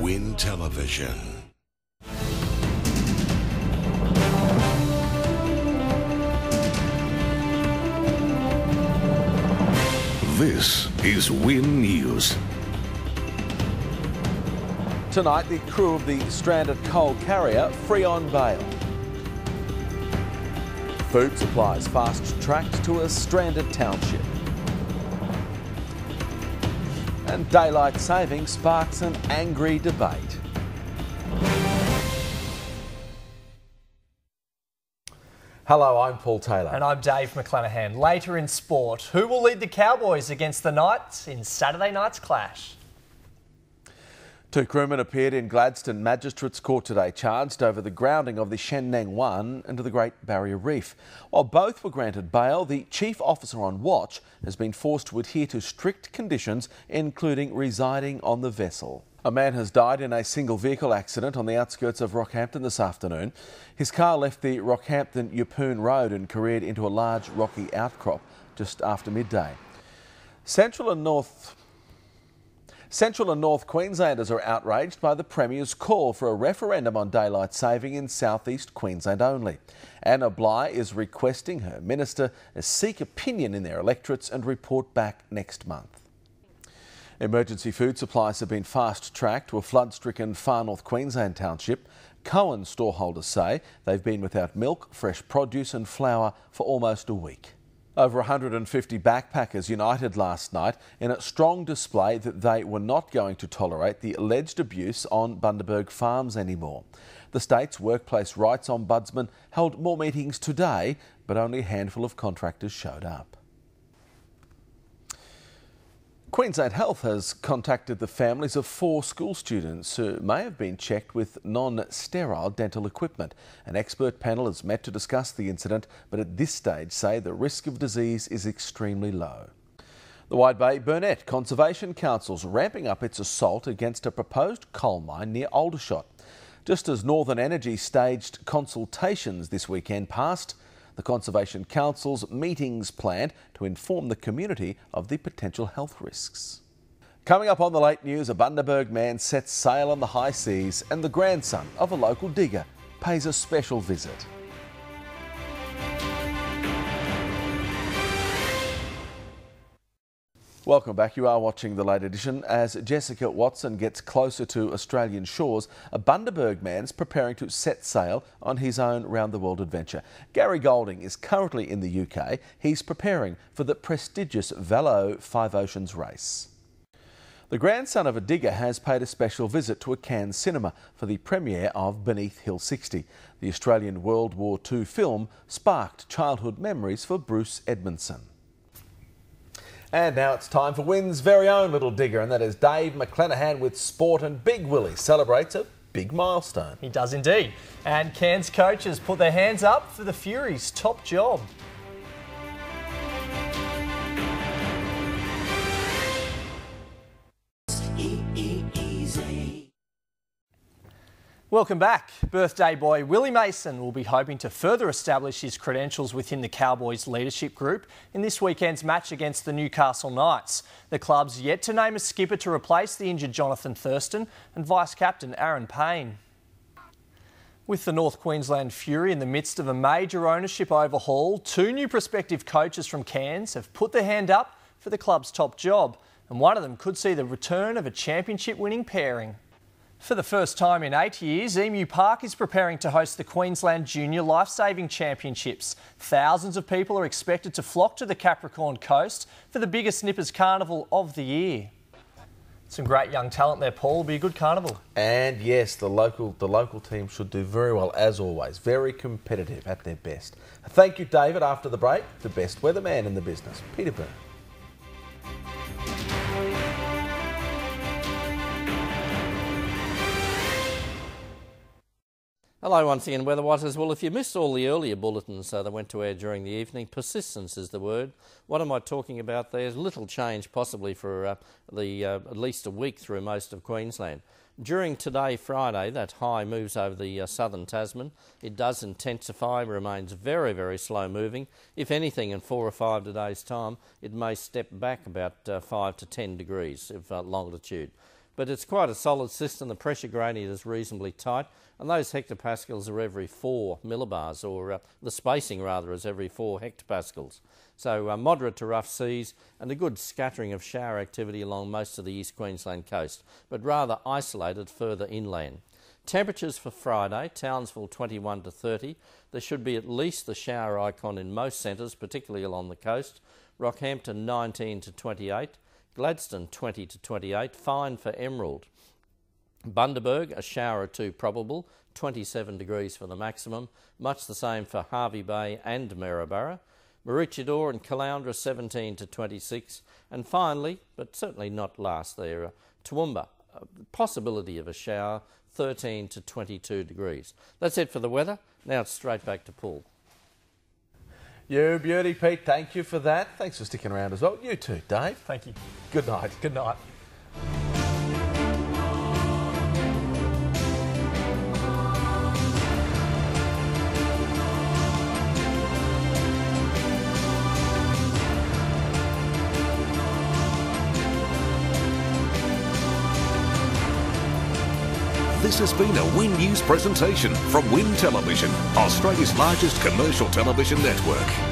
Win Television. This is Win News. Tonight, the crew of the stranded coal carrier free on bail. Food supplies fast-tracked to a stranded township. And daylight saving sparks an angry debate. Hello, I'm Paul Taylor. And I'm Dave McLenghan. Later in sport, who will lead the Cowboys against the Knights in Saturday night's clash? Two crewmen appeared in Gladstone Magistrates Court today, charged over the grounding of the Sheneng 1 into the Great Barrier Reef. While both were granted bail, the chief officer on watch has been forced to adhere to strict conditions, including residing on the vessel. A man has died in a single vehicle accident on the outskirts of Rockhampton this afternoon. His car left the Rockhampton-Yeppoon Road and careered into a large rocky outcrop just after midday. Central and North Queenslanders are outraged by the Premier's call for a referendum on daylight saving in southeast Queensland only. Anna Bligh is requesting her minister seek opinion in their electorates and report back next month. Emergency food supplies have been fast-tracked to a flood-stricken far north Queensland township. Cohen storeholders say they've been without milk, fresh produce and flour for almost a week. Over 150 backpackers united last night in a strong display that they were not going to tolerate the alleged abuse on Bundaberg farms anymore. The state's workplace rights ombudsman held more meetings today, but only a handful of contractors showed up. Queensland Health has contacted the families of 4 school students who may have been checked with non-sterile dental equipment. An expert panel has met to discuss the incident, but at this stage say the risk of disease is extremely low. The Wide Bay Burnett Conservation Council's ramping up its assault against a proposed coal mine near Aldershot. Just as Northern Energy staged consultations this weekend passed, the Conservation Council's meetings planned to inform the community of the potential health risks. Coming up on the late news, a Bundaberg man sets sail on the high seas and the grandson of a local digger pays a special visit. Welcome back. You are watching the late edition. As Jessica Watson gets closer to Australian shores, a Bundaberg man's preparing to set sail on his own round-the-world adventure. Gary Golding is currently in the UK. He's preparing for the prestigious Velo Five Oceans race. The grandson of a digger has paid a special visit to a Cannes cinema for the premiere of Beneath Hill 60. The Australian World War II film sparked childhood memories for Bruce Edmondson. And now it's time for Win's very own little digger, and that is Dave McLenghan with sport, and Big Willie celebrates a big milestone. He does indeed. And Cairns coaches put their hands up for the Furies' top job. Welcome back. Birthday boy Willie Mason will be hoping to further establish his credentials within the Cowboys leadership group in this weekend's match against the Newcastle Knights. The club's yet to name a skipper to replace the injured Jonathan Thurston and vice-captain Aaron Payne. With the North Queensland Fury in the midst of a major ownership overhaul, 2 new prospective coaches from Cairns have put their hand up for the club's top job, and one of them could see the return of a championship-winning pairing. For the first time in 8 years, Emu Park is preparing to host the Queensland Junior Lifesaving Championships. Thousands of people are expected to flock to the Capricorn Coast for the biggest Snippers Carnival of the year. Some great young talent there, Paul. It'll be a good carnival. And yes, the local team should do very well, as always. Very competitive at their best. Thank you, David. After the break, the best weatherman in the business, Peter Byrne. Hello once again, Weather Watchers. Well, if you missed all the earlier bulletins that went to air during the evening, persistence is the word. What am I talking about? There's little change possibly for at least a week through most of Queensland. During today, Friday, that high moves over the southern Tasman. It does intensify, remains very, very slow moving. If anything, in 4 or 5 days' time, it may step back about 5 to 10 degrees of longitude. But it's quite a solid system. The pressure gradient is reasonably tight, and those hectopascals are every 4 millibars, or the spacing rather is every 4 hectopascals. So moderate to rough seas and a good scattering of shower activity along most of the East Queensland coast, but rather isolated further inland. Temperatures for Friday: Townsville 21 to 30. There should be at least the shower icon in most centres, particularly along the coast. Rockhampton 19 to 28. Gladstone 20 to 28, fine for Emerald. Bundaberg, a shower or two probable, 27 degrees for the maximum, much the same for Hervey Bay and Maryborough. Maroochydore and Caloundra 17 to 26, and finally, but certainly not last there, Toowoomba, possibility of a shower, 13 to 22 degrees. That's it for the weather. Now it's straight back to Paul. You beauty, Pete. Thank you for that. Thanks for sticking around as well. You too, Dave. Thank you. Good night. Good night. This has been a Win News presentation from Win Television, Australia's largest commercial television network.